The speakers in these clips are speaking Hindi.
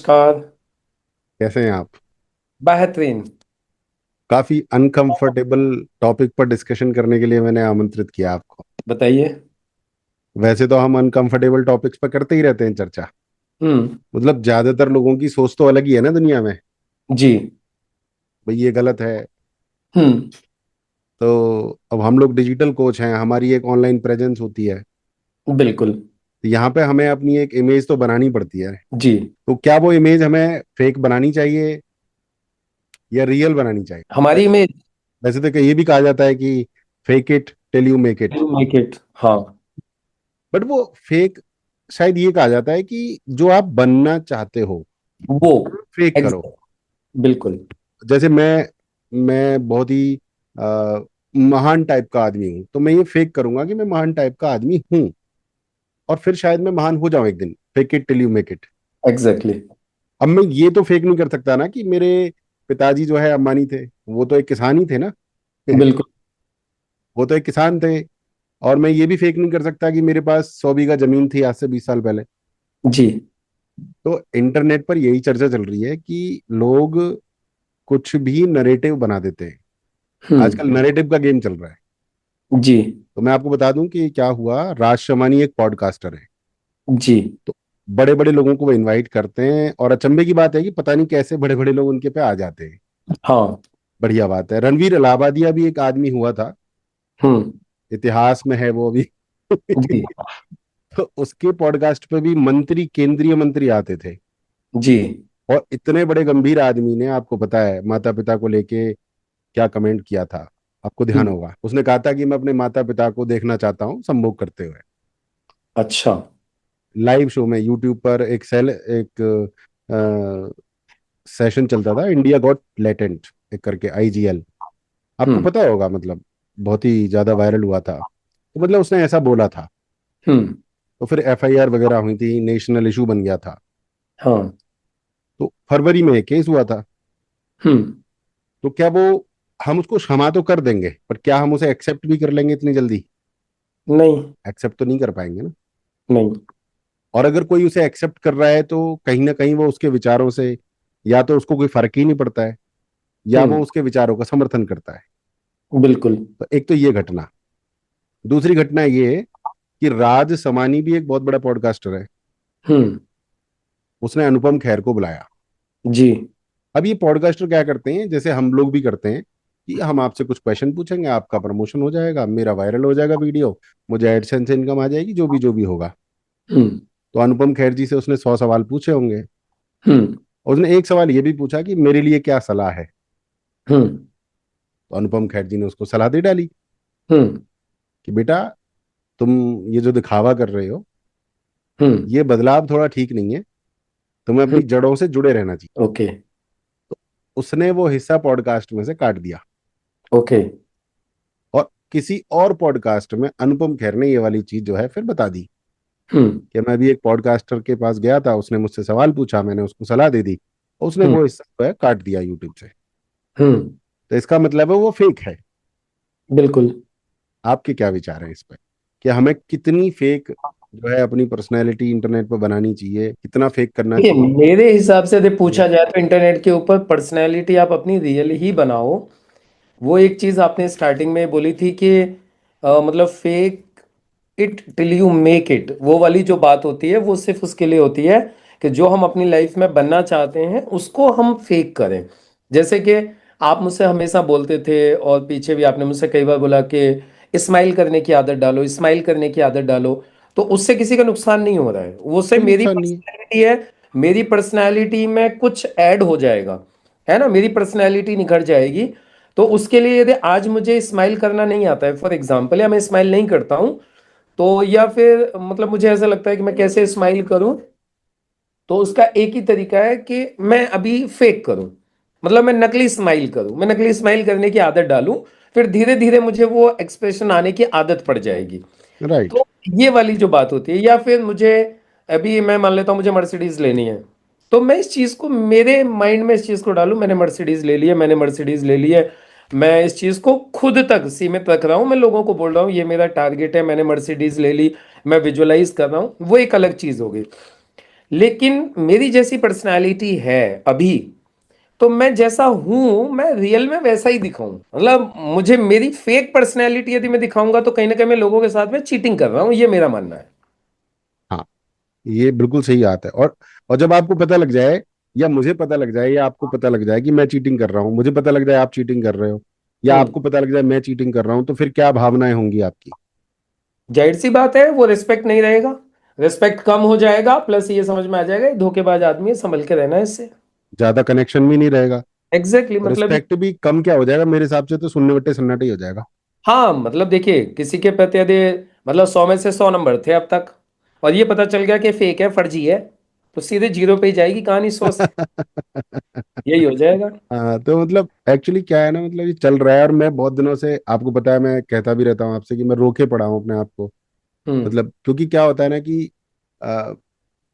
नमस्कार। कैसे हैं आप? बेहतरीन। काफी अनकंफर्टेबल टॉपिक पर डिस्कशन करने के लिए मैंने आमंत्रित किया आपको। बताइए। वैसे तो हम अनकंफर्टेबल टॉपिक्स पर करते ही रहते हैं चर्चा। हम्म। मतलब ज्यादातर लोगों की सोच तो अलग ही है ना दुनिया में। जी। भाई ये गलत है। हम्म। तो अब हम लोग डिजिटल कोच हैं, हमारी एक ऑनलाइन प्रेजेंस होती है। बिल्कुल। तो यहाँ पे हमें अपनी एक इमेज तो बनानी पड़ती है। जी। तो क्या वो इमेज हमें फेक बनानी चाहिए या रियल बनानी चाहिए? हमारी इमेज। वैसे तो ये भी कहा जाता है कि fake it till you make it. Make it. हाँ। बट वो फेक, शायद ये कहा जाता है कि जो आप बनना चाहते हो वो। फेक करो। एग्जैक्ट। बिल्कुल। जैसे मैं बहुत ही महान टाइप का आदमी हूं, तो मैं ये फेक करूंगा कि मैं महान टाइप का आदमी हूं, और फिर शायद मैं महान हो जाऊं एक दिन। Fake it till you make it. Exactly. अब मैं ये तो फेक नहीं कर सकता ना कि मेरे पिताजी जो है अंबानी थे, वो तो एक किसान ही थे ना। बिल्कुल। वो तो एक किसान थे। और मैं ये भी फेक नहीं कर सकता कि मेरे पास 100 बीघा जमीन थी आज से 20 साल पहले। जी। तो इंटरनेट पर यही चर्चा चल रही है कि लोग कुछ भी नरेटिव बना देते हैं। हम्म। आजकल नरेटिव का गेम चल रहा है। जी। तो मैं आपको बता दूं कि क्या हुआ। राज शमानी एक पॉडकास्टर है। जी। तो बड़े बड़े लोगों को वो इनवाइट करते हैं, और अचंभे की बात है कि पता नहीं कैसे बड़े बड़े लोग उनके पे आ जाते हैं। हाँ। बढ़िया बात है। रणवीर इलाहाबादिया भी एक आदमी हुआ था, हम्म। इतिहास में है वो भी। जी। तो उसके पॉडकास्ट पे भी मंत्री, केंद्रीय मंत्री आते थे। जी। और इतने बड़े गंभीर आदमी ने, आपको पता है माता पिता को लेके क्या कमेंट किया था? आपको ध्यान हम्म। होगा, उसने कहा था कि मैं अपने माता पिता को देखना चाहता हूँ संभोग करते हुए। अच्छा। लाइव शो में यूट्यूब पर एक सेशन चलता था, इंडिया गॉट लेटेंट एक करके, आईजीएल। आपको हम्म। पता होगा, मतलब बहुत ही ज्यादा वायरल हुआ था। तो मतलब उसने ऐसा बोला था। हम्म। तो फिर एफआईआर वगैरह हुई थी, नेशनल इशू बन गया था। हाँ। तो फरवरी में केस हुआ था। हम्म। तो क्या वो, हम उसको क्षमा तो कर देंगे, पर क्या हम उसे एक्सेप्ट भी कर लेंगे इतनी जल्दी? नहीं। एक्सेप्ट तो नहीं कर पाएंगे ना। नहीं। और अगर कोई उसे एक्सेप्ट कर रहा है तो कहीं ना कहीं वो उसके विचारों से, या तो उसको कोई फर्क ही नहीं पड़ता है, या वो हम्म। उसके विचारों का समर्थन करता है। बिल्कुल। तो एक तो ये घटना। दूसरी घटना ये है कि राज समानी भी एक बहुत बड़ा पॉडकास्टर है। हम्म। उसने अनुपम खेर को बुलाया। जी। अब ये पॉडकास्टर क्या करते हैं, जैसे हम लोग भी करते हैं, कि हम आपसे कुछ क्वेश्चन पूछेंगे, आपका प्रमोशन हो जाएगा, मेरा वायरल हो जाएगा वीडियो, मुझे एडसेंस से इनकम आ जाएगी, जो भी होगा। हम्म। तो अनुपम खेर जी से उसने 100 सवाल पूछे होंगे। हम्म। और उसने एक सवाल ये भी पूछा कि मेरे लिए क्या सलाह है। हम्म। तो अनुपम खेर जी ने उसको सलाह दे डाली हम्म। कि बेटा, तुम ये जो दिखावा कर रहे हो, हम्म। ये बदलाव थोड़ा ठीक नहीं है, तुम्हें हम्म। अपनी जड़ों से जुड़े रहना चाहिए। ओके। तो उसने वो हिस्सा पॉडकास्ट में से काट दिया। ओके। और किसी और पॉडकास्ट में अनुपम खेर ने ये वाली चीज जो है फिर बता दी हम्म। कि मैं भी एक पॉडकास्टर के पास गया था, उसने मुझसे सवाल पूछा, मैंने उसको सलाह दे दी, और उसने हम्म। वो हिस्सा जो है काट दिया यूट्यूब से। हम्म। तो इसका मतलब है वो फेक है। बिल्कुल। आपके क्या विचार है इस पर, कि हमें कितनी फेक जो है अपनी पर्सनैलिटी इंटरनेट पर बनानी चाहिए, कितना फेक करना देखिए, चाहिए? मेरे हिसाब से यदि पूछा जाए तो इंटरनेट के ऊपर पर्सनैलिटी आप अपनी रियल ही बनाओ। वो एक चीज आपने स्टार्टिंग में बोली थी कि मतलब fake it till you make it, वो वाली जो बात होती है वो सिर्फ उसके लिए होती है कि जो हम अपनी लाइफ में बनना चाहते हैं उसको हम फेक करें। जैसे कि आप मुझसे हमेशा बोलते थे, और पीछे भी आपने मुझसे कई बार बोला कि स्माइल करने की आदत डालो, स्माइल करने की आदत डालो। तो उससे किसी का नुकसान नहीं हो रहा है, वो से कोई मेरी नुकसान नहीं है। पर्सनैलिटी है। मेरी पर्सनैलिटी में कुछ ऐड हो जाएगा, है ना, मेरी पर्सनैलिटी निखर जाएगी। तो उसके लिए यदि आज मुझे स्माइल करना नहीं आता है, फॉर एग्जाम्पल, या मैं स्माइल नहीं करता हूं, तो या फिर मतलब मुझे ऐसा लगता है कि मैं कैसे स्माइल करूं, तो उसका एक ही तरीका है कि मैं अभी फेक करूं। मतलब मैं नकली स्माइल करूं, मैं नकली स्माइल करने की आदत डालूं। फिर धीरे धीरे मुझे वो एक्सप्रेशन आने की आदत पड़ जाएगी। राइट। तो ये वाली जो बात होती है, या फिर मुझे अभी मैं मान लेता हूँ मुझे मर्सिडीज लेनी है, तो मैं इस चीज को मेरे माइंड में इस चीज को डालूं, मैंने मर्सिडीज ले ली है, मैंने मर्सिडीज ले ली है। मैं इस चीज को खुद तक सीमित रख रहा हूं, मैं लोगों को बोल रहा हूँ ये मेरा टारगेट है, मैंने मर्सिडीज ले ली। मैं विजुअलाइज कर रहा हूँ, वो एक अलग चीज हो गई। लेकिन मेरी जैसी पर्सनालिटी है अभी, तो मैं जैसा हूं मैं रियल में वैसा ही दिखाऊं। मतलब मुझे मेरी फेक पर्सनैलिटी यदि मैं दिखाऊंगा तो कहीं ना कहीं मैं लोगों के साथ में चीटिंग कर रहा हूं, ये मेरा मानना है। हाँ, ये बिल्कुल सही बात है। और जब आपको पता लग जाए, या मुझे पता लग जाए, या आपको पता लग जाए कि मैं चीटिंग कर रहा हूँ, मुझे पता लग जाए आप चीटिंग कर रहे हो, या हम्म। आपको पता लग जाए मैं चीटिंग कर रहा हूँ, तो फिर क्या भावनाएं होंगी आपकी? जाहिर सी बात है वो रिस्पेक्ट नहीं रहेगा, रिस्पेक्ट कम हो जाएगा, प्लस ये समझ में आ जाएगा ये धोखेबाज आदमी है, संभल के रहना है इससे। ज्यादा कनेक्शन भी नहीं रहेगा। एग्जैक्टली मतलब रिस्पेक्ट भी कम क्या हो जाएगा मेरे हिसाब से, तो सुनने बट्टे सन्नाटे ही हो जाएगा। हाँ मतलब देखिए किसी के प्रति यदि मतलब 100 में से 100 नंबर थे अब तक, और ये पता चल गया कि फेक है, फर्जी है, तो सीधे जीरो पे ही जाएगी कहानी, 100 से। यही हो जाएगा। हाँ, तो मतलब एक्चुअली क्या है ना, मतलब ये चल रहा है, और मैं बहुत दिनों से आपको पता है, मैं कहता भी रहता हूँ आपसे कि मैं रोके पड़ा हूँ अपने आप को। हम्म। मतलब क्योंकि क्या होता है ना कि अ,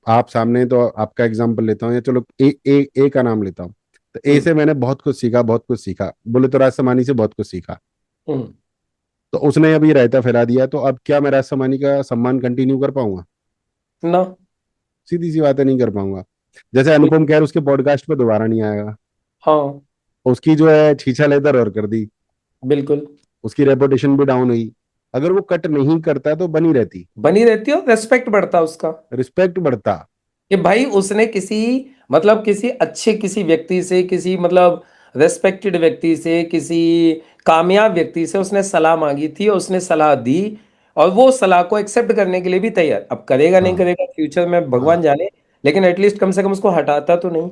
आप सामने, तो आपका एग्जांपल लेता हूँ, या चलो ए का नाम लेता हूँ। तो ए हम्म। से मैंने बहुत कुछ सीखा, बहुत कुछ सीखा, बोले तो राजसमानी से बहुत कुछ सीखा। हम्म। तो उसने अभी रायता फैला दिया, तो अब क्या मैं राजसमानी का सम्मान कंटिन्यू कर पाऊंगा? ना। सीधी सी बात है, नहीं कर पाऊंगा। जैसे बिल- अनुपम खेर उसके पॉडकास्ट पे दोबारा नहीं आएगा। हाँ। उसकी जो है छीछा लेदर और कर दी, बिल्कुल। उसकी रेपुटेशन भी डाउन हुई। अगर वो कट नहीं करता तो बनी रहती, बनी रहती है और रेस्पेक्ट बढ़ता उसका, रिस्पेक्ट बढ़ता। कि भाई उसने किसी मतलब किसी अच्छे किसी व्यक्ति से, किसी मतलब रेस्पेक्टेड व्यक्ति से, किसी कामयाब व्यक्ति से उसने सलाह मांगी थी और उसने सलाह दी, और वो सलाह को एक्सेप्ट करने के लिए भी तैयार, अब करेगा नहीं हाँ, करेगा फ्यूचर में हाँ। भगवान जाने, लेकिन एटलीस्ट कम से कम उसको हटाता तो नहीं।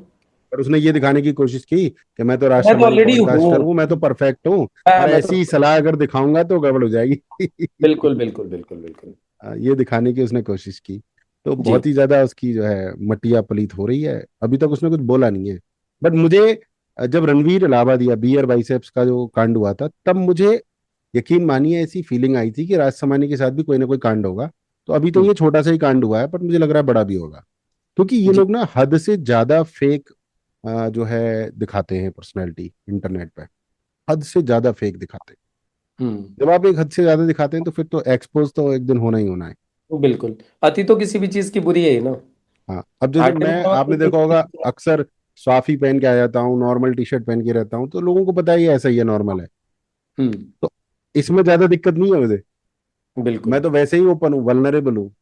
पर उसने ये दिखाने की कोशिश की कि मैं तो मैं तो राजसमानी ऑलरेडी पॉडकास्टर हूँ। हूँ, मैं तो परफेक्ट हूँ, और मैं तो ऐसी सलाह अगर दिखाऊंगा तो गड़बड़ हो जाएगी। बिल्कुल बिल्कुल बिल्कुल बिल्कुल। ये दिखाने की उसने कोशिश की। तो जी। बहुत ही ज्यादा उसकी जो है मटिया पलीत हो रही है। अभी तक उसने कुछ बोला नहीं है। बट मुझे जब रणवीर इलाहाबादी या बियर बाइसेप्स का जो कांड हुआ था, तब मुझे यकीन मानिए ऐसी फीलिंग आई थी कि राजसमानी के साथ भी कोई ना कोई कांड होगा। तो अभी तो हम्म। ये छोटा सा ही कांड हुआ है, पर मुझे लग रहा है बड़ा भी होगा। क्योंकि ये जी। लोग ना हद से ज्यादा फेक जो है दिखाते हैं पर्सनैलिटी इंटरनेट पे। हद से ज्यादा फेक दिखाते हैं। हम्म। जब आप एक हद से ज्यादा दिखाते हैं तो फिर तो एक्सपोज तो एक दिन होना ही होना है। बिल्कुल। अति तो किसी भी चीज की बुरी है ही ना। हाँ, अब जैसे आटे में मैं, नमक आपने कितनी देखा होगा, भी-। अक्सर स्वाफी पहन के आ जाता हूँ, नॉर्मल टी शर्ट पहन के रहता हूँ, तो लोगों को पता ही है ऐसा ही है, नॉर्मल है। हम्म। तो इसमें ज्यादा दिक्कत नहीं है मुझे। मैं बिल्कुल। तो वैसे ही ओपन हूँ, वल्नरेबल हूँ।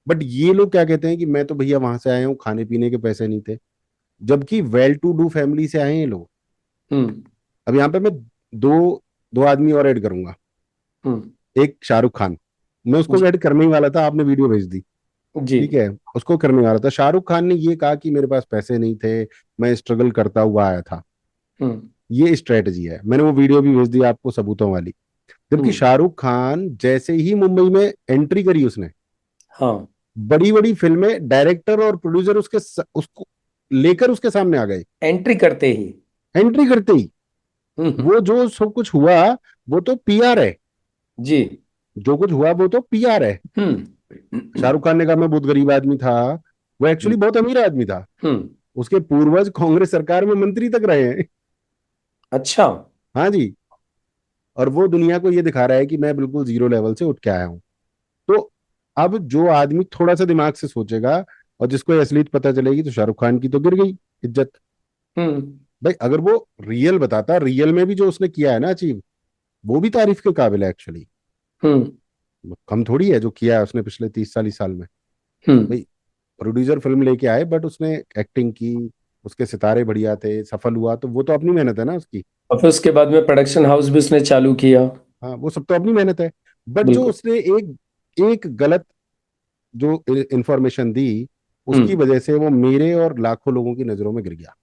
बट ये लोग क्या कहते हैं कि मैं तो भैया वहां से आया हूँ, खाने पीने के पैसे नहीं थे। जबकि वेल टू डू फैमिली से आए हैं ये लोग। हम्म। अब यहाँ पे मैं दो दो आदमी और ऐड करूंगा। हम्म। एक शाहरुख खान, मैं उसको जी। ऐड करने ही वाला था, आपने वीडियो भेज दी। जी। ठीक है, उसको करने वाला था। शाहरुख खान ने ये कहा कि मेरे पास पैसे नहीं थे, मैं स्ट्रगल करता हुआ आया था। हम्म। ये स्ट्रेटजी है, मैंने वो वीडियो भी भेज दी आपको सबूतों वाली। जबकि हम्म। शाहरुख खान जैसे ही मुंबई में एंट्री करी उसने, हाँ। बड़ी बड़ी फिल्में डायरेक्टर और प्रोड्यूसर उसको लेकर उसके सामने आ गए। एंट्री करते ही। एंट्री करते ही। हम्म। वो जो सब कुछ हुआ, वो तो पीआर है। जी। जो कुछ हुआ वो तो पीआर है। हम्म। शाहरुख खान ने कहा मैं बहुत गरीब आदमी था, वो हम्म। एक्चुअली बहुत अमीर आदमी था। हम्म। उसके पूर्वज कांग्रेस सरकार में मंत्री तक रहे हैं। अच्छा। हाँ जी। और वो दुनिया को ये दिखा रहा है कि मैं बिल्कुल जीरो लेवल से उठ के आया हूँ। तो अब जो आदमी थोड़ा सा दिमाग से सोचेगा, और जिसको ये असलियत पता चलेगी, तो शाहरुख खान की तो गिर गई इज्जत। हम्म। भाई अगर वो रियल बताता, रियल में भी जो उसने किया है ना अचीव, वो भी तारीफ के काबिल है एक्चुअली। हम्म। कम थोड़ी है जो किया है उसने पिछले 30-40 साल में। हम्म। भाई प्रोड्यूसर फिल्म लेके आए, बट उसने एक्टिंग की, उसके सितारे बढ़िया थे, सफल हुआ, तो वो तो अपनी मेहनत है ना उसकी। और फिर उसके बाद में प्रोडक्शन हाउस भी उसने चालू किया। हाँ, वो सब तो अपनी मेहनत है। बट जो बिल्कुल। उसने एक एक गलत जो इंफॉर्मेशन दी, उसकी हम्म। वजह से वो मेरे और लाखों लोगों की नजरों में गिर गया।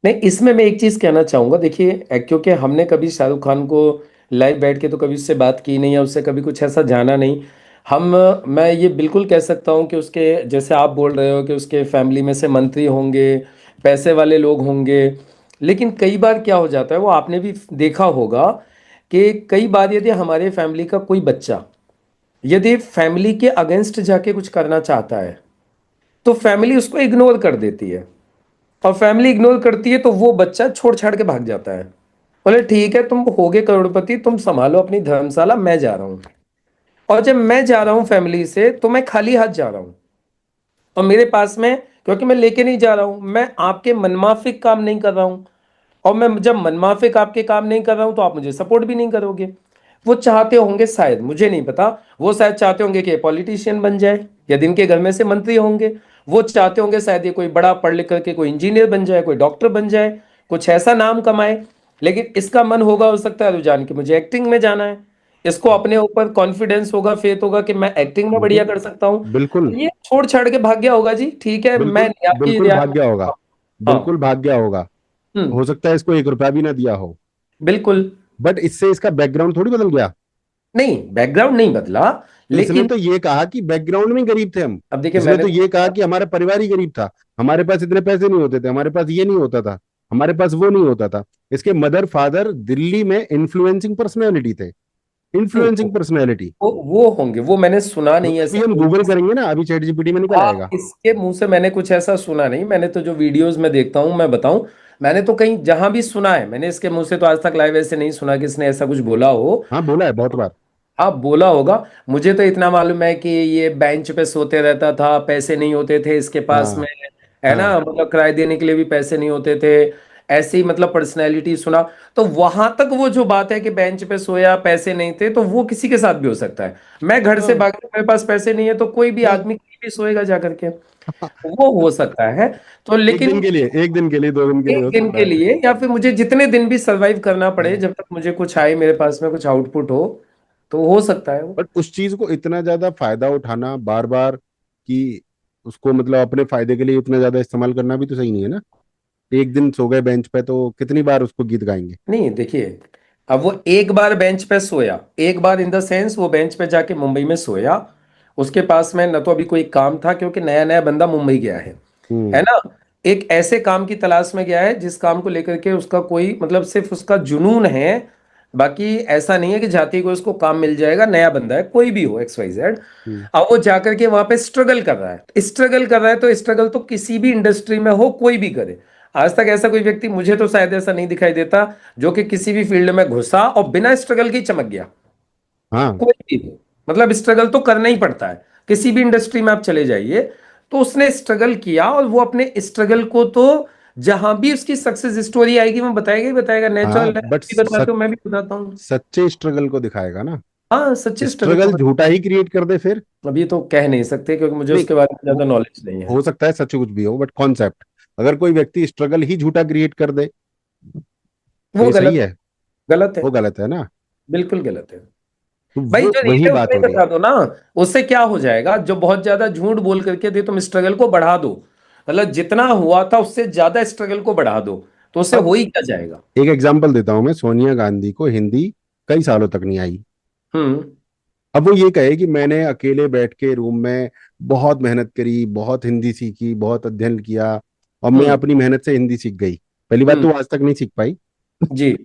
नहीं, इसमें मैं एक चीज कहना चाहूंगा, देखिए क्योंकि हमने कभी शाहरुख खान को लाइव बैठ के तो कभी उससे बात की नहीं है, उससे कभी कुछ ऐसा जाना नहीं। हम मैं ये बिल्कुल कह सकता हूँ कि उसके जैसे आप बोल रहे हो कि उसके फैमिली में से मंत्री होंगे, पैसे वाले लोग होंगे, लेकिन कई बार क्या हो जाता है वो आपने भी देखा होगा कि कई बार यदि हमारे फैमिली का कोई बच्चा यदि फैमिली के अगेंस्ट जाके कुछ करना चाहता है तो फैमिली उसको इग्नोर कर देती है, और फैमिली इग्नोर करती है तो वो बच्चा छोड़ छाड़ के भाग जाता है, बोले ठीक है तुम होगे करोड़पति, तुम संभालो अपनी धर्मशाला, मैं जा रहा हूं। और जब मैं जा रहा हूं फैमिली से तो मैं खाली हाथ जा रहा हूं, और मेरे पास में क्योंकि मैं लेके नहीं जा रहा हूँ, मैं आपके मनमाफिक काम नहीं कर रहा हूँ। और मैं जब मनमाफिक आपके काम नहीं कर रहा हूं तो आप मुझे सपोर्ट भी नहीं करोगे। वो चाहते होंगे शायद, मुझे नहीं पता, वो शायद चाहते होंगे कि ये पॉलिटिशियन बन जाए या दिन के घर में से मंत्री होंगे। वो चाहते होंगे शायद ये कोई बड़ा पढ़ लिख करके कोई इंजीनियर बन जाए, कोई डॉक्टर बन जाए, कुछ ऐसा नाम कमाए। लेकिन इसका मन होगा हो सकता है रुझान कि मुझे एक्टिंग में जाना है। इसको अपने ऊपर कॉन्फिडेंस होगा, फेथ होगा कि मैं एक्टिंग में बढ़िया बिल्कुल कर सकता हूँ। बिल्कुल तो ये छोड़ छाड़ के भाग गया होगा जी, ठीक है, मैं बिल्कुल नहीं आपकी बिल्कुल रियायत भाग गया होगा। में। बिल्कुल हाँ। भाग गया होगा। हम्म। हो सकता है इसको 1 रुपया भी ना दिया हो। बिल्कुल। बट इससे इसका बैकग्राउंड थोड़ी बदल गया। नहीं, बैकग्राउंड नहीं बदला। तो इसने लेकिन तो ये कहा कि बैकग्राउंड में गरीब थे हम। अब देखिए, इसने मैंने तो तो ये कहा कि हमारा परिवार ही गरीब था। हमारे पास इतने पैसे नहीं होते थे, हमारे पास ये नहीं होता था, हमारे पास वो नहीं होता था। इसके मदर फादर दिल्ली में इन्फ्लुएंसिंग पर्सनैलिटी थे। नहीं, इन्फ्लुएंसिंग पर्सनैलिटी। वो होंगे, वो मैंने सुना वो नहीं तो ऐसा अभी हम कोई। गूगल करेंगे ना, अभी चैट जीपीटी में निकल आप आएगा। इसके मुंह से मैंने कुछ ऐसा सुना नहीं, मैंने तो जो वीडियोस में देखता हूँ मैं बताऊं। मैंने तो कहीं जहां भी सुना है, मैंने इसके मुंह से तो आज तक लाइव ऐसे नहीं सुना कि इसने ऐसा कुछ बोला हो। हाँ बोला है बहुत बार। हाँ, बोला होगा। मुझे तो इतना मालूम है कि ये बेंच पे सोते रहता था, पैसे नहीं होते थे इसके पास हाँ में, है ना, हाँ मतलब किराए देने के लिए भी पैसे नहीं होते थे। ऐसे ही मतलब पर्सनैलिटी सुना। तो वहां तक वो जो बात है कि बेंच पे सोया, पैसे नहीं थे, तो वो किसी के साथ भी हो सकता है। मैं घर से हाँ। भाग के मेरे पास पैसे नहीं है तो कोई भी हाँ। आदमी कहीं भी सोएगा जा करके। वो हो सकता है। तो एक दिन लेकिन के लिए, एक दिन के लिए, 2 दिन के लिए एक हो दिन सकता के है। लिए या फिर मुझे जितने दिन भी सरवाइव करना पड़े, हाँ। जब तक मुझे कुछ आए, मेरे पास में कुछ आउटपुट हो, तो हो सकता है वो। बट उस चीज को इतना ज्यादा फायदा उठाना बार बार, कि उसको मतलब अपने फायदे के लिए इतना ज्यादा इस्तेमाल करना भी तो सही नहीं है ना। एक दिन सो गए बेंच पे तो कितनी बार उसको गीत गाएंगे। नहीं देखिए, अब वो एक बार बेंच पे सोया, एक बार इन द सेंस वो बेंच पे जाके मुंबई में सोया। उसके पास में न तो अभी कोई काम था, क्योंकि नया नया बंदा मुंबई गया है हम्म ना। एक ऐसे काम की तलाश में गया है जिस काम को लेकर के उसका कोई मतलब सिर्फ उसका जुनून है। बाकी ऐसा नहीं है कि जाति को उसको काम मिल जाएगा, नया बंदा है, कोई भी हो, एक्स वाई जेड। हम्म। अब वो जाकर के वहां पे स्ट्रगल कर रहा है, स्ट्रगल कर रहा है, तो स्ट्रगल तो किसी भी इंडस्ट्री में हो कोई भी करे। आज तक ऐसा कोई व्यक्ति मुझे तो शायद ऐसा नहीं दिखाई देता जो कि किसी भी फील्ड में घुसा और बिना स्ट्रगल के ही चमक गया। हाँ कोई भी हो, मतलब स्ट्रगल तो करना ही पड़ता है। किसी भी इंडस्ट्री में आप चले जाइए, तो उसने स्ट्रगल किया और वो अपने स्ट्रगल को तो जहां भी उसकी सक्सेस स्टोरी आएगी वो बताएगा ही बताएगा, हाँ। नेचुरल है, बट भी बताते हो, मैं भी बताता हूँ। सच्चे स्ट्रगल को दिखाएगा ना। हाँ, सच्ची स्ट्रगल को स्ट्रगल झूठा ही क्रिएट कर दे फिर। अभी तो कह नहीं सकते क्योंकि मुझे नहीं, उसके बारे में वो ज्यादा नॉलेज नहीं है। हो सकता है सच कुछ भी हो, बट कॉन्सेप्ट, अगर कोई व्यक्ति स्ट्रगल ही झूठा क्रिएट कर दे तो वो ये सही गलत है। है। गलत है। वो गलत है ना। बिल्कुल गलत है। तो भाई, वो जो रील वही है बात उसमें हो ही रही है। बता दो ना। उससे क्या हो जाएगा, जो बहुत ज्यादा झूठ बोल करके दे, तुम स्ट्रगल को बढ़ा दो। मतलब जितना हुआ था उससे ज्यादा स्ट्रगल को बढ़ा दो, तो उससे अब हो ही क्या जाएगा। एक एग्जांपल देता हूं मैं, सोनिया गांधी को हिंदी कई सालों तक नहीं आई। हम्म। अब वो ये कहे कि मैंने अकेले बैठ के रूम में बहुत मेहनत करी, बहुत हिंदी सीखी, बहुत अध्ययन किया, और मैं हम्म। अपनी मेहनत से हिंदी सीख गई। पहली बात हम्म। तो वो आज तक नहीं सीख पाई। जी।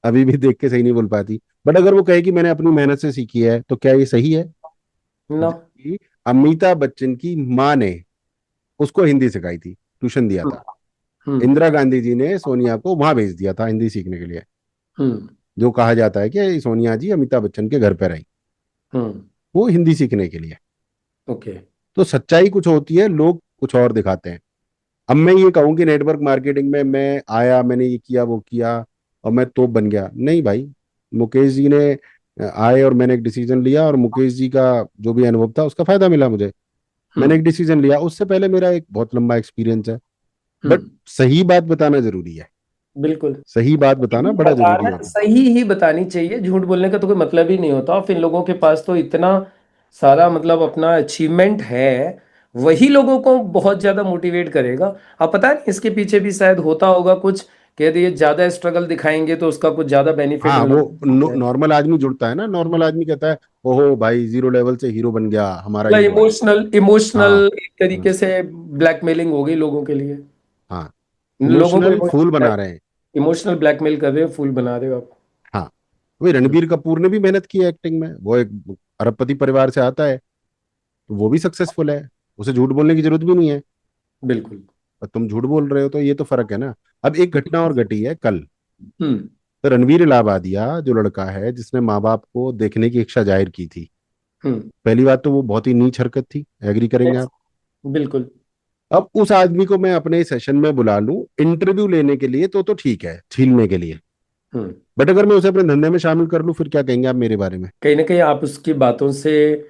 अभी भी देख के सही नहीं बोल पाती। बट अगर वो कहे कि मैंने अपनी मेहनत से सीखी है, तो क्या ये सही है? ना। जबकि अमिताभ बच्चन की माँ ने उसको हिंदी सिखाई थी, ट्यूशन दिया हम्म। था। हम्म। इंदिरा गांधी जी ने सोनिया को वहां भेज दिया था हिंदी सीखने के लिए। हम्म। जो कहा जाता है कि सोनिया जी अमिताभ बच्चन के घर पे रही, हम्म। वो हिंदी सीखने के लिए। ओके। तो सच्चाई कुछ होती है, लोग कुछ और दिखाते हैं। अब मैं ये कहूं कि नेटवर्क मार्केटिंग में मैं आया, मैंने ये किया वो किया और मैं तोप बन गया, नहीं भाई। मुकेश जी ने आए और मैंने एक डिसीजन लिया, और मुकेश जी का जो भी अनुभव था उसका फायदा मिला मुझे। मैंने हम्म। एक डिसीजन लिया, उससे पहले मेरा एक बहुत लंबा एक्सपीरियंस है। बट हम्म। सही बात बताना जरूरी है। बिल्कुल। सही बात बताना बड़ा जरूरी बताना होता है। सही ही बतानी चाहिए, झूठ बोलने का तो कोई मतलब ही नहीं होता। और फिर लोगों के पास तो इतना सारा मतलब अपना अचीवमेंट है, वही लोगों को बहुत ज्यादा मोटिवेट करेगा। अब पता नहीं इसके पीछे भी शायद होता होगा कुछ, कह दिए ज्यादा स्ट्रगल दिखाएंगे तो उसका कुछ ज्यादा बेनिफिट हाँ, इन वो लोगों को होता है। नॉर्मल आदमी जुड़ता है ना, नॉर्मल आदमी कहता है ओहो भाई, जीरो लेवल से हीरो बन गया, हमारा मतलब ये हुआ। इमोशनल इमोशनल हाँ एक तरीके से ब्लैकमेलिंग हो गई लोगों के लिए। हाँ। लोगों को इमोशनल फूल बना रहे हैं। इमोशनल ब्लैकमेल कर रहे हो, फूल बना रहे हो आप। हाँ। वही रणबीर कपूर ने भी मेहनत की है एक्टिंग में, वो एक अरबपति परिवार से आता है, तो वो भी सक्सेसफुल है। उसे झूठ बोलने की जरूरत भी नहीं है। बिल्कुल। और तुम झूठ बोल रहे हो, तो ये तो फर्क है ना। अब एक घटना और घटी है कल। हम्म। तो रणवीर इलाहाबादिया जो लड़का है जिसने माँ बाप को देखने की इच्छा जाहिर की थी, हम्म। पहली बात तो वो बहुत ही नीच हरकत थी, एग्री करेंगे Yes, आप। बिल्कुल। अब उस आदमी को मैं अपने सेशन में बुला लूं इंटरव्यू लेने के लिए तो ठीक है, छीलने के लिए। हम्म। बट अगर मैं उसे अपने धंधे में शामिल कर लूं, फिर क्या कहेंगे आप मेरे बारे में? कहीं ना कहीं आप उसकी बातों से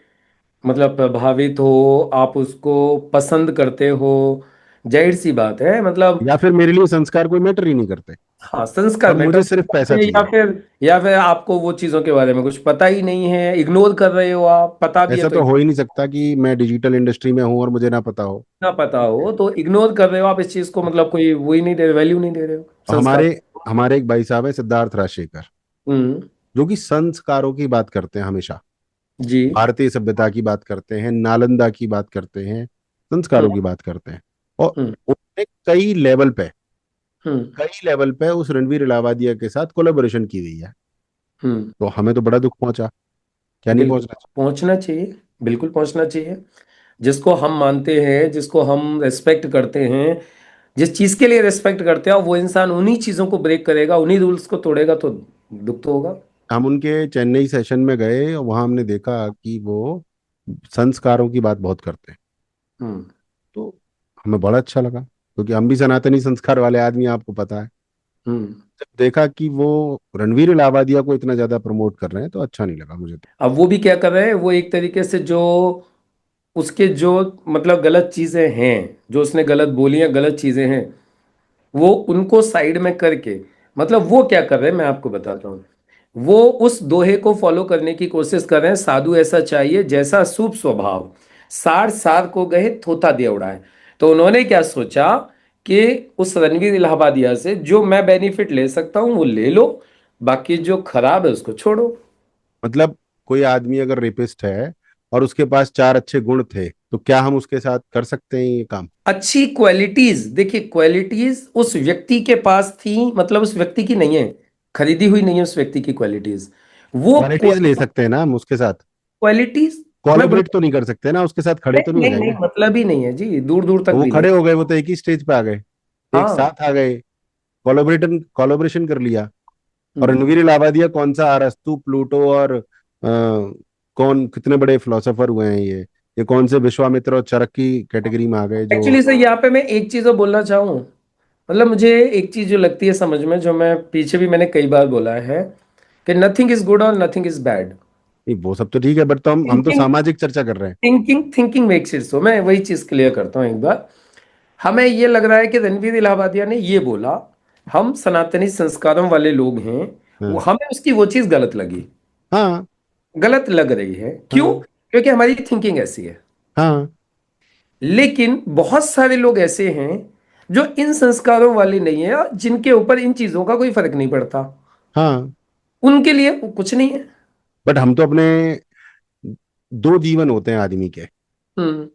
मतलब प्रभावित हो, आप उसको पसंद करते हो, जाहिर सी बात है मतलब। या फिर मेरे लिए संस्कार कोई मैटर ही नहीं करते हाँ, संस्कार और मैटर मुझे सिर्फ करते पैसा हैं, या चाहिए? फिर आपको वो चीज़ों के बारे में कुछ पता ही नहीं है, इग्नोर कर रहे हो, आप पता भी है ऐसा तो तो हो ही नहीं सकता कि मैं डिजिटल इंडस्ट्री में हूं और मुझे ना पता हो। ना पता हो तो इग्नोर कर रहे हो आप इस चीज़ को, मतलब कोई वो ही नहीं दे रहे, वैल्यू नहीं दे रहे हो संस्कार। हमारे हमारे एक भाई साहब है, सिद्धार्थ राजशेखर, हम्म। जो कि संस्कारों की बात करते हैं हमेशा। जी। भारतीय सभ्यता की बात करते हैं, नालंदा की बात करते हैं, हम्म। संस्कारों की बात करते हैं। और हम्म। उन्होंने हम्म। कई लेवल पे उस रणवीर इलाहाबादिया के साथ कोलेबोरेशन की हुई है। हम्म। तो हमें तो बड़ा दुख पहुंचा, क्या नहीं बिल्कुल पहुंचना चाहिए? पहुंचना चाहिए, बिल्कुल पहुंचना चाहिए। जिसको हम मानते हैं, जिसको हम रेस्पेक्ट करते हैं, जिस चीज के लिए रेस्पेक्ट करते हैं, और वो इंसान उन्हीं चीजों को ब्रेक करेगा, उन्हीं रूल्स को तोड़ेगा, तो दुख तो होगा। हम उनके चेन्नई सेशन में गए और वहां हमने देखा कि वो संस्कारों की बात बहुत करते हैं। हम्म। तो हमें बड़ा अच्छा लगा, क्योंकि हम भी सनातनी संस्कार वाले आदमी, आपको पता है। हम्म। जब देखा कि वो रणवीर इलाहाबादिया को इतना ज्यादा प्रमोट कर रहे हैं, तो अच्छा नहीं लगा मुझे तो। अब वो भी क्या कर रहे हैं, वो एक तरीके से जो उसके जो मतलब गलत चीजें हैं, जो उसने गलत बोली हैं, गलत चीजें हैं, वो उनको साइड में करके, मतलब वो क्या कर रहे हैं मैं आपको बताता हूँ। वो उस दोहे को फॉलो करने की कोशिश कर रहे हैं, साधु ऐसा चाहिए जैसा शुभ स्वभाव, सार सार को गए थोथा दे उड़ाए। तो उन्होंने क्या सोचा कि उस रणवीर इलाहाबादिया से जो मैं बेनिफिट ले सकता हूँ वो ले लो, बाकी जो खराब है उसको छोड़ो। मतलब कोई आदमी अगर रेपिस्ट है और उसके पास चार अच्छे गुण थे, तो क्या हम उसके साथ कर सकते हैं ये काम? अच्छी क्वालिटीज, देखिए क्वालिटीज उस व्यक्ति के पास थी, मतलब उस व्यक्ति की नहीं है, खरीदी हुई नहीं है उस व्यक्ति की क्वालिटीज। वो क्वालिटीज ले सकते हैं ना हम उसके साथ, क्वालिटीज मैं बोल, कोलैबोरेट तो नहीं कर सकते ना, उसके साथ खड़े तो नहीं नहीं हो नहीं नहीं, जाएंगे? मतलब ही नहीं है जी, दूर दूर तक तो वो भी नहीं। खड़े हो गए, वो तो एक ही स्टेज पे आ गए, एक हाँ। साथ आ गए, कोलैबोरेशन कोलैबोरेशन कर लिया। और हम्म। रणवीर इलाहाबादिया कौन सा अरस्तु प्लूटो और कौन कितने बड़े फिलोसोफर हुए हैं ये कौन से विश्वामित्र और चरक की कैटेगरी में आ गए जो? एक्चुअली सर यहाँ पे मैं एक चीज और बोलना चाहूँ, मतलब मुझे एक चीज जो लगती है समझ में, जो मैं पीछे भी मैंने कई बार बोला है, कि नथिंग इज गुड और नथिंग इज बैड। नहीं, वो सब तो ठीक है, बट तो हम तो थिंकिंग सामाजिक चर्चा कर रहे हैं। Thinking thinking makes it so, मैं वही चीज क्लियर करता हूँ एक बार। हमें ये लग रहा है कि रणवीर इलाहाबादिया ने ये बोला, हम सनातनी संस्कारों वाले लोग हैं, वो हाँ हमें उसकी वो चीज गलत लगी, हाँ गलत लग रही है, क्यों? हाँ क्योंकि हमारी थिंकिंग ऐसी है। हाँ लेकिन बहुत सारे लोग ऐसे हैं जो इन संस्कारों वाले नहीं है, और जिनके ऊपर इन चीजों का कोई फर्क नहीं पड़ता, हाँ। उनके लिए वो कुछ नहीं है। बट हम तो अपने, दो जीवन होते हैं आदमी के। हम्म।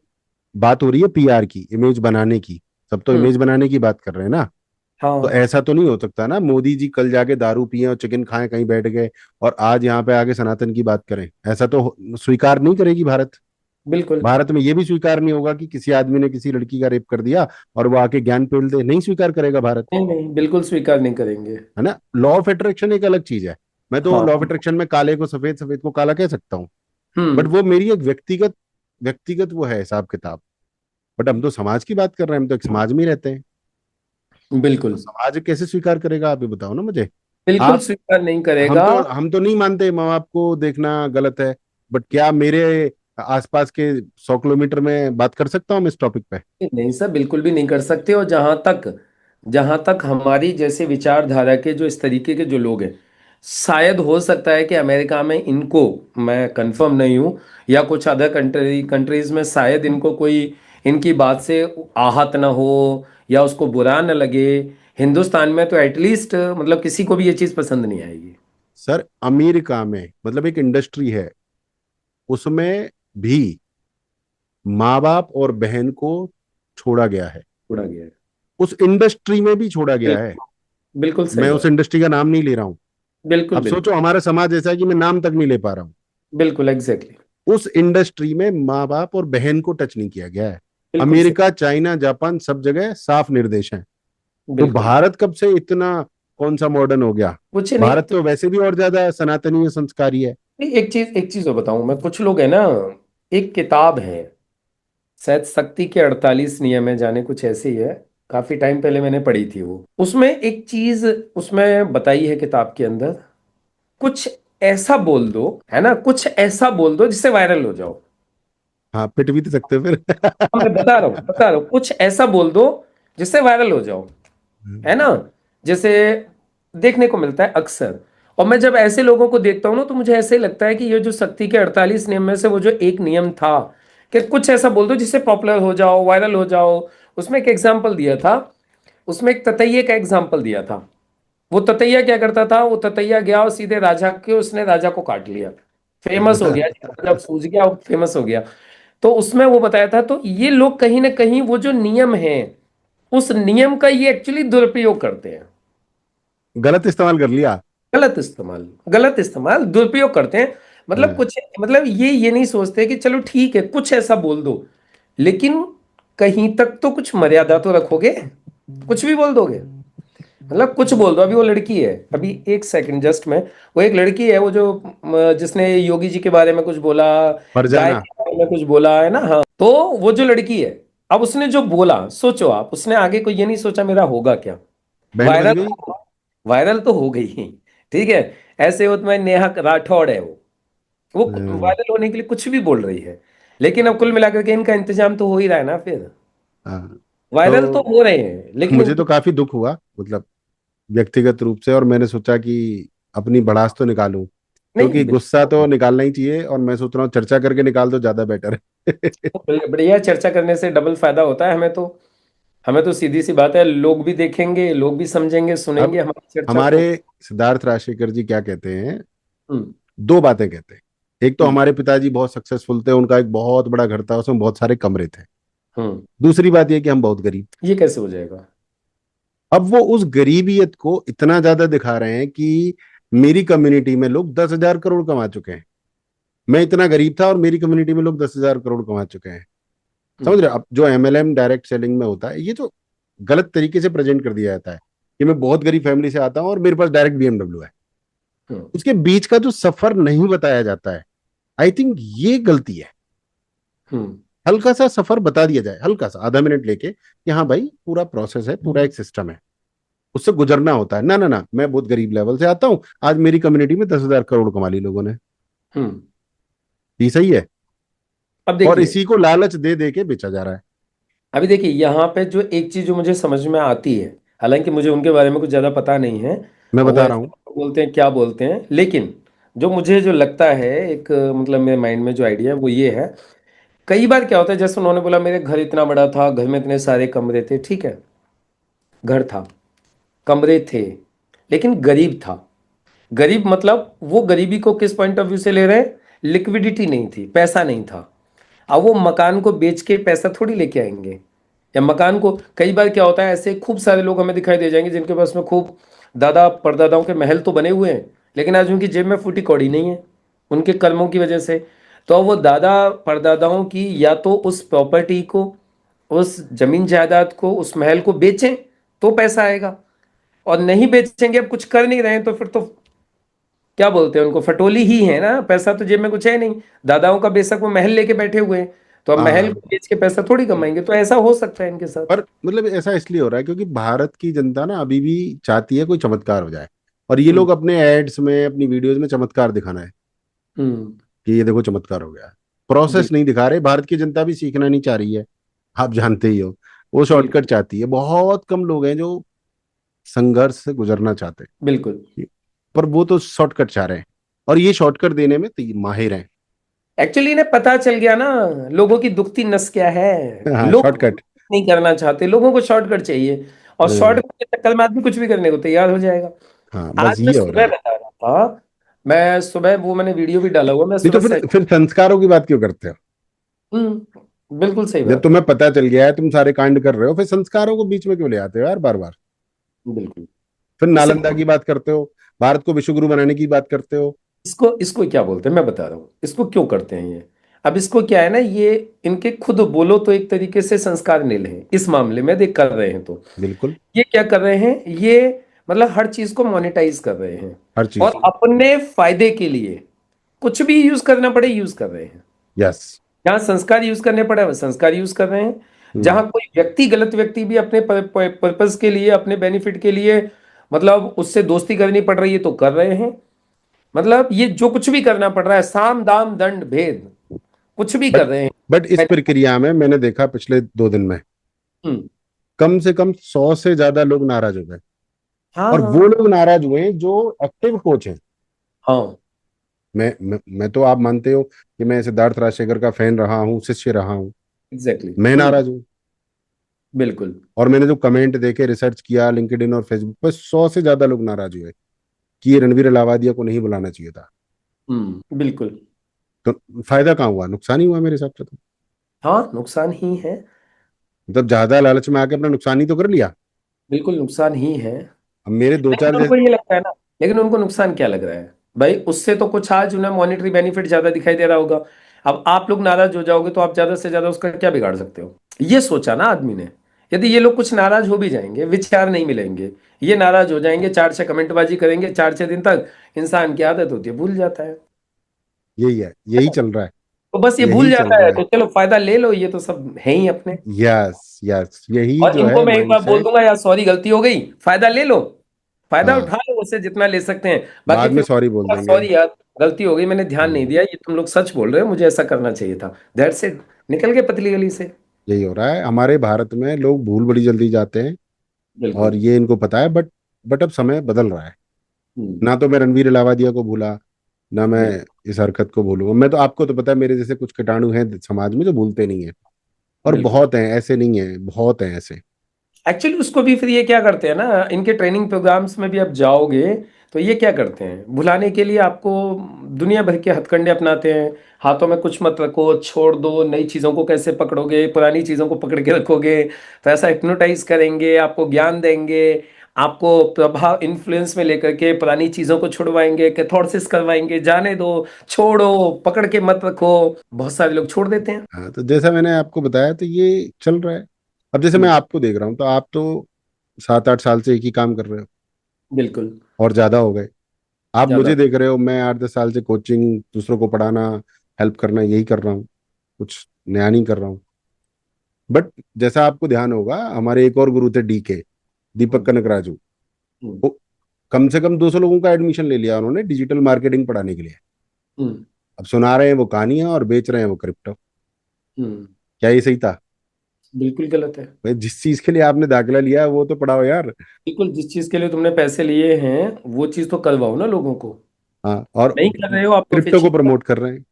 बात हो रही है पीआर की, इमेज बनाने की। सब तो हम्म। इमेज बनाने की बात कर रहे हैं ना। तो हाँ। ऐसा तो नहीं हो सकता ना, मोदी जी कल जाके दारू पिए और चिकन खाएं कहीं बैठ गए, और आज यहाँ पे आके सनातन की बात करें। ऐसा तो स्वीकार नहीं करेगी भारत। बिल्कुल। भारत में ये भी स्वीकार नहीं होगा कि किसी आदमी ने किसी लड़की का रेप कर दिया और वो आके ज्ञान पेल दे, नहीं स्वीकार करेगा भारत। नहीं नहीं, बिल्कुल स्वीकार नहीं करेंगे। है ना? लॉ ऑफ अट्रैक्शन एक अलग चीज है। मैं तो हाँ। लॉ ऑफ अट्रैक्शन में काले को सफेद, सफेद को काला कह सकता हूँ। बट हम्म। वो मेरी एक व्यक्तिगत व्यक्तिगत वो है हिसाब किताब। बट हम तो समाज की बात कर रहे हैं, हम तो एक समाज में ही रहते हैं। तो बिल्कुल। समाज कैसे स्वीकार करेगा, आप ये बताओ ना मुझे। बिल्कुल आप, स्वीकार नहीं हम करेगा। तो हम तो नहीं मानते माँ बाप को देखना गलत है, बट क्या मेरे आसपास के 100 किलोमीटर में बात कर सकता हूँ मैं इस टॉपिक पे? नहीं सर, बिल्कुल भी नहीं कर सकते। और जहां तक हमारी जैसे विचारधारा के जो इस तरीके के जो लोग हैं, शायद हो सकता है कि अमेरिका में इनको, मैं कंफर्म नहीं हूं, या कुछ अदर कंट्रीज में शायद इनको कोई इनकी बात से आहत ना हो, या उसको बुरा न लगे। हिंदुस्तान में तो एटलीस्ट मतलब किसी को भी ये चीज़ पसंद नहीं आएगी। सर अमेरिका में मतलब एक इंडस्ट्री है, उसमें भी माँ बाप और बहन को छोड़ा गया है। उड़ा गया है। उस इंडस्ट्री में भी छोड़ा गया है। बिल्कुल। बिल्कुल मैं सही उस बात। इंडस्ट्री का नाम नहीं ले रहा हूं। बिल्कुल अब बिल्कुल। सोचो हमारा समाज ऐसा है कि मैं नाम तक नहीं ले पा रहा हूं। बिल्कुल एग्जैक्टली। उस इंडस्ट्री में माँ बाप और बहन को टच नहीं किया गया है। बिल्कुल सही। अमेरिका, चाइना, जापान, सब जगह साफ निर्देश हैं। तो बिल्कुल। भारत कब से इतना कौन सा मॉडर्न हो गया? कुछ नहीं भारत तो वैसे भी और ज्यादा सनातनी और संस्कारी है। एक चीज और बताऊं मैं, कुछ लोग है ना, एक किताब है, शायद शक्ति के 48 नियम है, जाने कुछ ऐसे ही है। काफी टाइम पहले मैंने पढ़ी थी वो। उसमें एक चीज उसमें बताई है किताब के अंदर, कुछ ऐसा बोल दो, है ना, कुछ ऐसा बोल दो जिससे वायरल हो जाओ। हाँ, पिट भी तो सकते हो फिर। हाँ, मैं बता रहा हूँ, कुछ ऐसा बोल दो जिससे वायरल हो जाओ, है ना। जैसे देखने को मिलता है अक्सर, और मैं जब ऐसे लोगों को देखता हूँ ना, तो मुझे ऐसे ही लगता है कि ये जो शक्ति के 48 नियम में से वो जो एक नियम था कि कुछ ऐसा बोल दो जिससे पॉपुलर हो जाओ, वायरल हो जाओ। उसमें एक एग्जाम्पल दिया था, उसमें एक ततैये का एग्जाम्पल दिया था। वो ततैया क्या करता था, वो ततैया गया और सीधे राजा के, उसने राजा को काट लिया, फेमस हो गया, जब सूझ गया फेमस हो गया। तो उसमें वो बताया था, तो ये लोग कहीं ना कहीं वो जो नियम है, उस नियम का ये एक्चुअली दुरुपयोग करते हैं। गलत इस्तेमाल कर लिया। गलत इस्तेमाल दुरुपयोग करते हैं। मतलब हाँ। कुछ, मतलब ये नहीं सोचते कि चलो ठीक है कुछ ऐसा बोल दो, लेकिन कहीं तक तो कुछ मर्यादा तो रखोगे, कुछ भी बोल दोगे। मतलब कुछ बोल दो, अभी वो लड़की है, अभी एक सेकंड जस्ट में, वो एक लड़की है वो जो जिसने योगी जी के बारे में कुछ बोला, गाय फरजाना। के बारे में कुछ बोला, है ना। हाँ, तो वो जो लड़की है, अब उसने जो बोला, सोचो आप, उसने आगे कोई ये नहीं सोचा मेरा होगा क्या। बैंड बज वायरल, गई। वायरल तो हो गई, ठीक है। ऐसे हो तुम्हारी नेहा राठौड़ है वो हाँ। वायरल होने के लिए कुछ भी बोल रही है, लेकिन अब कुल मिलाकर के इनका इंतजाम तो हो ही रहा है ना फिर। हाँ। वायरल तो तो हो रहे हैं लेकिन मुझे तो काफी दुख हुआ, मतलब व्यक्तिगत रूप से, और मैंने सोचा कि अपनी भड़ास तो निकालूं, नहीं, क्योंकि गुस्सा तो निकालना ही चाहिए, और मैं सोच रहा हूँ चर्चा करके निकाल दो, ज्यादा बेटर है। बढ़िया, चर्चा करने से डबल फायदा होता है हमें तो। हमें तो सीधी सी बात है, लोग भी देखेंगे, लोग भी समझेंगे, सुनेंगे अब हमारी चर्चा हमारे को। सिद्धार्थ राजशेखर जी क्या कहते हैं, हम्म। दो बातें कहते हैं। एक तो हम्म। हमारे पिताजी बहुत सक्सेसफुल थे, उनका एक बहुत बड़ा घर था, उसमें बहुत सारे कमरे थे। हम्म। दूसरी बात यह कि हम बहुत गरीब। ये कैसे हो जाएगा। अब वो उस गरीबियत को इतना ज्यादा दिखा रहे हैं कि मेरी कम्युनिटी में लोग 10,000 करोड़ कमा चुके हैं। मैं इतना गरीब था और मेरी कम्युनिटी में लोग 10,000 करोड़ कमा चुके हैं। समझ हम्म। रहे हो? अब जो MLM डायरेक्ट सेलिंग में होता है, ये तो गलत तरीके से प्रेजेंट कर दिया जाता है कि मैं बहुत गरीब फैमिली से आता हूँ और मेरे पास डायरेक्ट BMW है। हम्म। उसके बीच का जो सफर नहीं बताया जाता है, आई थिंक ये गलती है। हम्म। हल्का सा सफर बता दिया जाए, हल्का सा आधा मिनट लेके, कि हाँ भाई पूरा प्रोसेस है, पूरा एक सिस्टम है, उससे गुजरना होता है। ना ना ना, मैं बहुत गरीब लेवल से आता हूँ, आज मेरी कम्युनिटी में 10,000 करोड़ कमा ली लोगों ने। हम्म। ये सही है। अब और देखिए, इसी को लालच दे दे के बेचा जा रहा है। अभी देखिए यहाँ पे जो एक चीज जो मुझे समझ में आती है, हालांकि मुझे उनके बारे में कुछ ज्यादा पता नहीं है, मैं और वो बता रहा ऐसे हूँ। बोलते हैं क्या बोलते हैं, लेकिन जो मुझे जो लगता है एक मतलब मेरे माइंड में जो आइडिया है वो ये है। कई बार क्या होता है, जैसे उन्होंने बोला मेरे घर इतना बड़ा था, घर में इतने सारे कमरे थे, ठीक है, घर था, कमरे थे, लेकिन गरीब था। गरीब मतलब वो गरीबी को किस पॉइंट ऑफ व्यू से ले रहे हैं, लिक्विडिटी नहीं थी, पैसा नहीं था। अब वो मकान को बेच के पैसा थोड़ी लेके आएंगे, या मकान को, कई बार क्या होता है ऐसे खूब सारे लोग हमें दिखाई दे जाएंगे जिनके पास में खूब दादा परदादाओं के महल तो बने हुए हैं, लेकिन आज उनकी जेब में फूटी कौड़ी नहीं है, उनके कर्मों की वजह से। तो अब वो दादा परदादाओं की या तो उस प्रॉपर्टी को, उस जमीन जायदाद को, उस महल को बेचें तो पैसा आएगा, और नहीं बेचेंगे, अब कुछ कर नहीं रहे हैं, तो फिर तो क्या बोलते हैं उनको, फटोली ही है ना, पैसा तो जेब में कुछ है नहीं। दादाओं का बेशक वो महल लेके बैठे हुए हैं, तो अब महल हाँ। को बेच के पैसा थोड़ी कमाएंगे, तो ऐसा हो सकता है इनके साथ। पर मतलब ऐसा इसलिए हो रहा है क्योंकि भारत की जनता ना अभी भी चाहती है कोई चमत्कार हो जाए, और ये हम्म। लोग अपने एड्स में, अपनी वीडियोस में चमत्कार दिखाना है हम्म। कि ये देखो चमत्कार हो गया। बिल, प्रोसेस नहीं दिखा रहे। भारत की जनता भी सीखना नहीं चाह रही है, आप जानते ही हो। वो बिल्कुल। शॉर्टकट चाहती है। बहुत कम लोग हैं जो संघर्ष से गुजरना चाहते बिल्कुल। हैं, पर वो तो शॉर्टकट चाह रहे हैं, और ये शॉर्टकट देने में माहिर हैं। एक्चुअली इन्हें पता चल गया ना, लोगों की दुखती नस क्या है। हाँ, लोग शॉर्टकट। नहीं करना चाहते, लोगों को शॉर्टकट चाहिए, और शॉर्टकट के चक्कर में आदमी कुछ भी करने को तैयार हो जाएगा। हाँ, आज बस मैं ये हो रहा सुबह है। बता रहा था, मैं सुबह वो मैंने वीडियो भी डाला हुआ, मैं नहीं तो सुबह से। फिर संस्कारों की बात क्यों करते हो? बिल्कुल सही जब बात है। तुम्हें पता चल गया है, तुम सारे कांड कर रहे हो, फिर संस्कारों को बीच में क्यों ले आते हो यार, बार बार? बिल्कुल। फिर इससे, नालंदा की बात करते हो, भारत को विश्व गुरु बनाने की बात करते हो। इसको इसको क्या बोलते हैं मैं बता रहा हूँ, इसको क्यों करते हैं ये। अब इसको क्या है ना, ये इनके खुद बोलो तो एक तरीके से संस्कार नील है इस मामले में, देख कर रहे हैं तो बिल्कुल। ये क्या कर रहे हैं, ये मतलब हर चीज को मोनेटाइज कर रहे हैं, हर चीज। और अपने फायदे के लिए कुछ भी यूज करना पड़े यूज कर रहे हैं। यस। जहाँ संस्कार यूज करने पड़े वो संस्कार यूज कर रहे हैं। हम्म। जहाँ कोई व्यक्ति, गलत व्यक्ति भी अपने पर्पस के लिए, अपने बेनिफिट के लिए, मतलब उससे दोस्ती करनी पड़ रही है तो कर रहे हैं। मतलब ये जो कुछ भी करना पड़ रहा है, साम दाम दंड भेद, कुछ भी कर बट रहे बट इस हैं। प्रक्रिया में मैंने देखा पिछले 2 दिन में हम्म। कम से कम 100 से ज्यादा लोग नाराज हो गए। हाँ और वो हाँ लोग नाराज हुए जो एक्टिव कोच हैं। हाँ। मैं तो, आप मानते हो कि मैं सिद्धार्थ राजशेखर का फैन रहा हूँ, शिष्य रहा हूँ। एग्जैक्टली। मैं नाराज हूँ। बिल्कुल। और मैंने जो कमेंट देखे, रिसर्च किया लिंक्डइन और फेसबुक पर, 100 से ज्यादा लोग नाराज हुए कि ये रणवीर अलावादिया को नहीं बुलाना चाहिए था। बिल्कुल। तो फायदा कहाँ हुआ? नुकसान ही हुआ मेरे हिसाब से तो। हाँ, नुकसान ही है। मतलब ज्यादा लालच में आके अपना नुकसान ही तो कर लिया। बिल्कुल नुकसान ही है। अब मेरे दो चार लेकिन जैसे। उनको ये लगता है ना, लेकिन उनको नुकसान क्या लग रहा है भाई? उससे तो कुछ आज उन्हें मॉनेटरी बेनिफिट ज्यादा दिखाई दे रहा होगा। अब आप लोग नाराज हो जाओगे तो आप ज्यादा से ज्यादा उसका क्या बिगाड़ सकते हो? ये सोचा ना आदमी ने। यदि ये लोग कुछ नाराज हो भी जाएंगे, विचार नहीं मिलेंगे, ये नाराज हो जाएंगे, चार छह कमेंटबाजी करेंगे, चार छह दिन तक इंसान की आदत होती है, भूल जाता है। यही है, यही चल रहा है। तो बस ये भूल यही चल जाता है, रहा है। तो चलो फायदा ले लो, ये तो सब है ही अपने। यस यस, यही और जो इनको है मैं एक बार बोल माइंडसेट। दूंगा, यार सॉरी गलती हो गई, फायदा ले लो, फायदा हाँ, उठा लो, उससे जितना ले सकते हैं। बाकी बाद में फिर सॉरी बोल देंगे। सॉरी यार, गलती हो गई, मैंने ध्यान नहीं हम्म, दिया, ये तुम लोग सच बोल रहे हो, मुझे ऐसा करना चाहिए था, दैट्स इट। निकल गए पतली गली से। यही हो रहा है हमारे भारत में। लोग भूल बड़ी जल्दी जाते हैं। और बिल्कुल। ये इनको पता है, बट अब समय बदल रहा है। हम्म। ना तो मैं रणवीर इलाहाबादिया को भूला, ना मैं बिल्कुल। इस हरकत को भूलूंगा। मैं तो, आपको तो पता है, मेरे जैसे कुछ कीटाणु हैं समाज में जो भूलते नहीं है। और बिल्कुल। बहुत हैं ऐसे, नहीं है, बहुत हैं ऐसे। एक्चुअली उसको भी फिर ये क्या करते हैं ना, इनके ट्रेनिंग प्रोग्राम्स में भी आप जाओगे तो ये क्या करते हैं, भुलाने के लिए आपको दुनिया भर के हथकंडे अपनाते हैं। हाथों में कुछ मत रखो, छोड़ दो, नई चीज़ों को कैसे पकड़ोगे, पुरानी चीज़ों को पकड़ के रखोगे, तो ऐसा हिप्नोटाइज करेंगे, आपको ज्ञान देंगे, आपको प्रभाव इन्फ्लुएंस में लेकर के पुरानी चीज़ों को छुड़वाएंगे, कैथारसिस करवाएंगे, जाने दो, छोड़ो, पकड़ के मत रखो। बहुत सारे लोग छोड़ देते हैं। हाँ, तो जैसा मैंने आपको बताया, तो ये चल रहा है। अब जैसे मैं हम्म। आपको देख रहा हूँ, तो आप तो 7-8 साल से एक ही काम कर रहे हो बिल्कुल। और ज्यादा हो गए। आप ज़्यादा। मुझे देख रहे हो, मैं 8-10 साल से कोचिंग, दूसरों को पढ़ाना, हेल्प करना, यही कर रहा हूँ। कुछ नया नहीं कर रहा हूँ। बट जैसा आपको ध्यान होगा, हमारे एक और गुरु थे, डीके, दीपक हम्म। कनकराजू। हम्म। वो कम से कम 200 लोगों का एडमिशन ले लिया उन्होंने डिजिटल मार्केटिंग पढ़ाने के लिए। हम्म। अब सुना रहे हैं वो कहानियां और बेच रहे हैं वो क्रिप्टो। हम्म। क्या ये सही था? बिल्कुल गलत है। भाई, जिस चीज के लिए आपने दाखिला लिया है वो तो पढ़ाओ यार। बिल्कुल, जिस चीज के लिए तुमने पैसे लिए हैं वो चीज तो करवाओ ना लोगों को। हाँ, और नहीं कर रहे हो आप तो फिर क्रिप्टो को चीट कर, प्रमोट कर रहे हैं।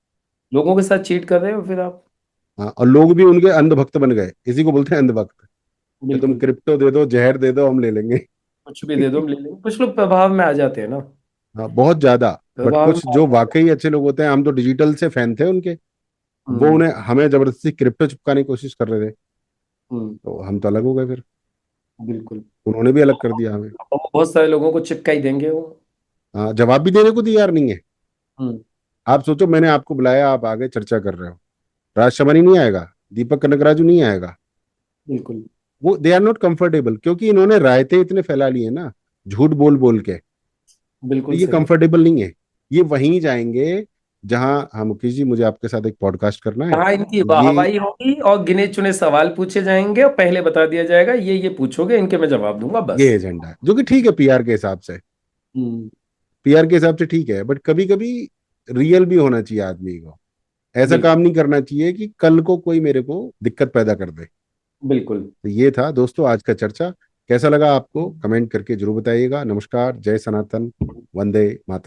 लोगों के साथ चीट कर रहे हो फिर आप। हाँ, और लोग भी उनके अंधभक्त बन गए। इसी को बोलते हैं अंधभक्त। कि तुम बिल्कुल। क्रिप्टो दे दो, जहर दे दो, हम ले लेंगे। कुछ भी दे दो हम ले लेंगे, कुछ लोग प्रभाव में आ जाते हैं ना। हाँ, बहुत ज्यादा। बट प्रभाव में कुछ आ जो जाते वाकई अच्छे लोग होते हैं, हम तो डिजिटल से फैन थे उनके। हैं। वो उन्हें, हमें जबरदस्ती क्रिप्टो चिपकाने की कोशिश कर रहे थे। हम्म। तो हम तो अलग हो गए फिर। बिल्कुल। उन्होंने भी अलग कर दिया हमें। और वो बहुत सारे लोगों को चिपका ही देंगे वो। हाँ, जवाब भी देने को तैयार नहीं है। हम्म। आप सोचो, मैंने आपको बुलाया, आप आगे चर्चा कर रहे हो, राज शबरी नहीं आएगा, दीपक कनकराजू नहीं आएगा। बिल्कुल। वो दे आर नॉट कंफर्टेबल, क्योंकि इन्होंने रायते इतने फैला लिए ना, झूठ बोल बोल के। तो बिल्कुल ये सही। कंफर्टेबल नहीं है। ये वहीं जाएंगे जहां, हाँ मुकेश जी, मुझे आपके साथ एक पॉडकास्ट करना है। कहाँ इनकी ये वाहवाही होगी और गिने चुने सवाल पूछे जाएंगे और पहले बता दिया जाएगा ये पूछोगे, इनके मैं जवाब दूंगा ये बस। एजेंडा है, जो कि ठीक है पीआर के हिसाब से। हम्म। पीआर के हिसाब से ठीक है, बट कभी कभी रियल भी होना चाहिए आदमी को। ऐसा बिल्कुल। काम नहीं करना चाहिए कि कल को कोई मेरे को दिक्कत पैदा कर दे। बिल्कुल। तो ये था दोस्तों आज का चर्चा। कैसा लगा आपको? कमेंट करके जरूर बताइएगा। नमस्कार, जय सनातन, वंदे मातरम।